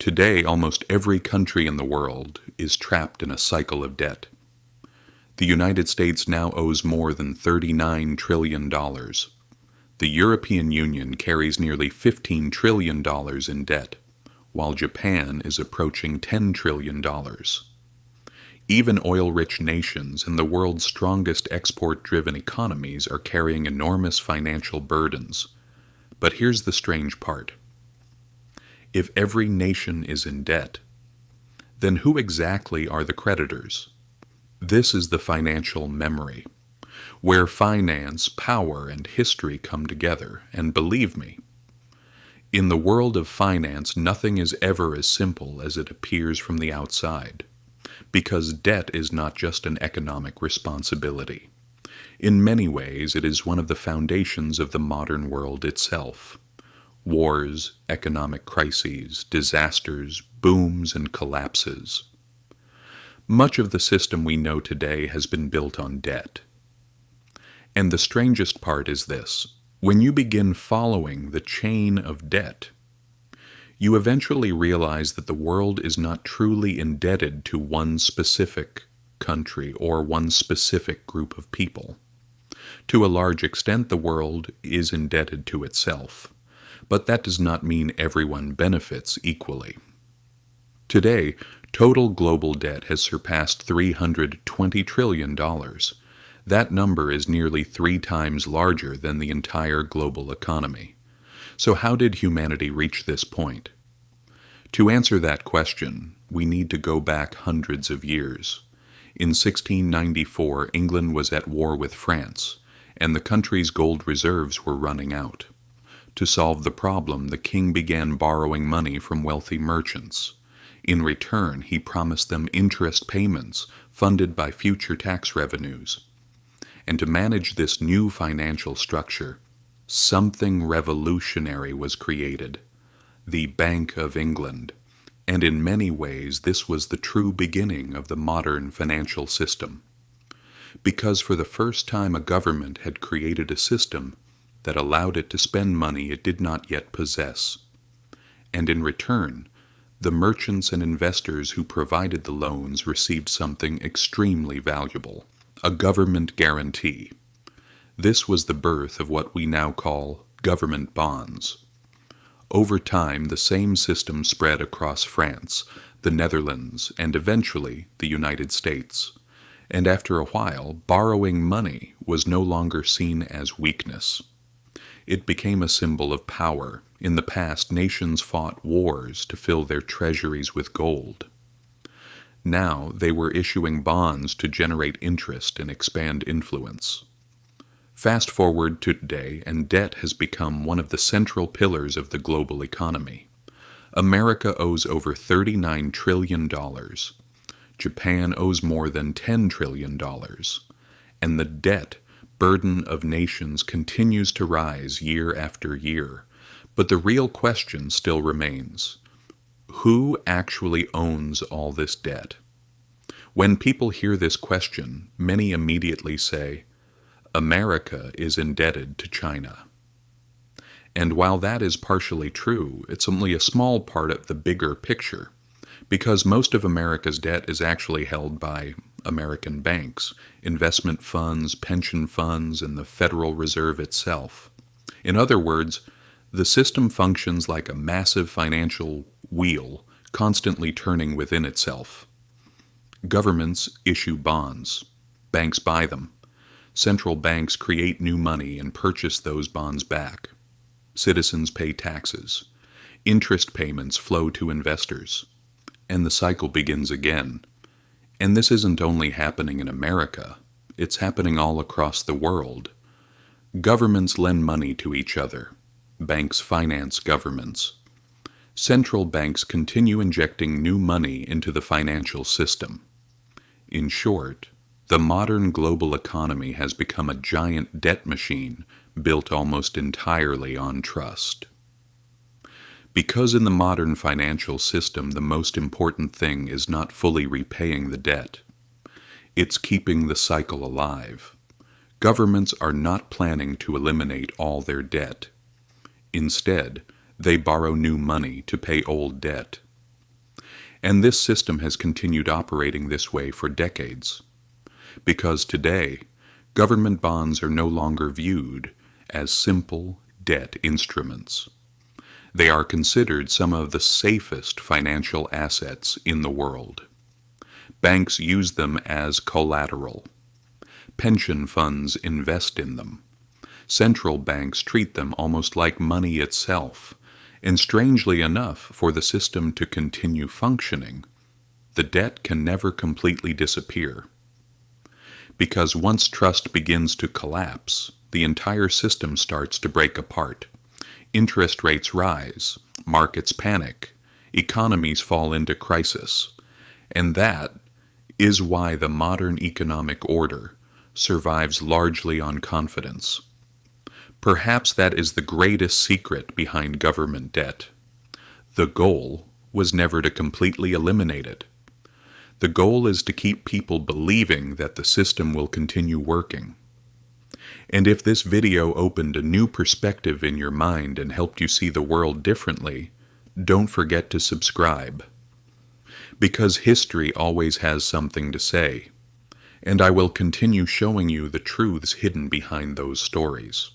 Today, almost every country in the world is trapped in a cycle of debt. The United States now owes more than $39 trillion. The European Union carries nearly $15 trillion in debt, while Japan is approaching $10 trillion. Even oil-rich nations and the world's strongest export-driven economies are carrying enormous financial burdens. But here's the strange part. If every nation is in debt, then who exactly are the creditors? This is the financial memory, where finance, power, and history come together, and believe me, in the world of finance, nothing is ever as simple as it appears from the outside, because debt is not just an economic responsibility. In many ways, it is one of the foundations of the modern world itself. Wars, economic crises, disasters, booms, and collapses. Much of the system we know today has been built on debt. And the strangest part is this. When you begin following the chain of debt, you eventually realize that the world is not truly indebted to one specific country or one specific group of people. To a large extent, the world is indebted to itself, but that does not mean everyone benefits equally. Today, total global debt has surpassed $320 trillion. That number is nearly 3 times larger than the entire global economy. So how did humanity reach this point? To answer that question, we need to go back hundreds of years. In 1694, England was at war with France, and the country's gold reserves were running out. To solve the problem, the king began borrowing money from wealthy merchants. In return, he promised them interest payments funded by future tax revenues. And to manage this new financial structure, something revolutionary was created, the Bank of England. And in many ways, this was the true beginning of the modern financial system. Because for the first time, a government had created a system that allowed it to spend money it did not yet possess. And in return, the merchants and investors who provided the loans received something extremely valuable, a government guarantee. This was the birth of what we now call government bonds. Over time, the same system spread across France, the Netherlands, and eventually the United States. And after a while, borrowing money was no longer seen as weakness. It became a symbol of power. In the past, nations fought wars to fill their treasuries with gold. Now they were issuing bonds to generate interest and expand influence. Fast forward to today, and debt has become one of the central pillars of the global economy. America owes over $39 trillion. Japan owes more than $10 trillion. And the debt burden of nations continues to rise year after year. But the real question still remains. Who actually owns all this debt? When people hear this question, many immediately say, America is indebted to China. And while that is partially true, it's only a small part of the bigger picture, because most of America's debt is actually held by American banks, investment funds, pension funds, and the Federal Reserve itself. In other words, the system functions like a massive financial wheel constantly turning within itself. Governments issue bonds. Banks buy them. Central banks create new money and purchase those bonds back. Citizens pay taxes. Interest payments flow to investors. And the cycle begins again. And this isn't only happening in America. It's happening all across the world. Governments lend money to each other. Banks finance governments. Central banks continue injecting new money into the financial system. In short, the modern global economy has become a giant debt machine built almost entirely on trust. Because in the modern financial system, the most important thing is not fully repaying the debt. It's keeping the cycle alive. Governments are not planning to eliminate all their debt. Instead, they borrow new money to pay old debt. And this system has continued operating this way for decades. Because today, government bonds are no longer viewed as simple debt instruments. They are considered some of the safest financial assets in the world. Banks use them as collateral. Pension funds invest in them. Central banks treat them almost like money itself, and strangely enough, for the system to continue functioning, the debt can never completely disappear. Because once trust begins to collapse, the entire system starts to break apart. Interest rates rise, markets panic, economies fall into crisis, and that is why the modern economic order survives largely on confidence. Perhaps that is the greatest secret behind government debt. The goal was never to completely eliminate it. The goal is to keep people believing that the system will continue working. And if this video opened a new perspective in your mind and helped you see the world differently, don't forget to subscribe. Because history always has something to say, and I will continue showing you the truths hidden behind those stories.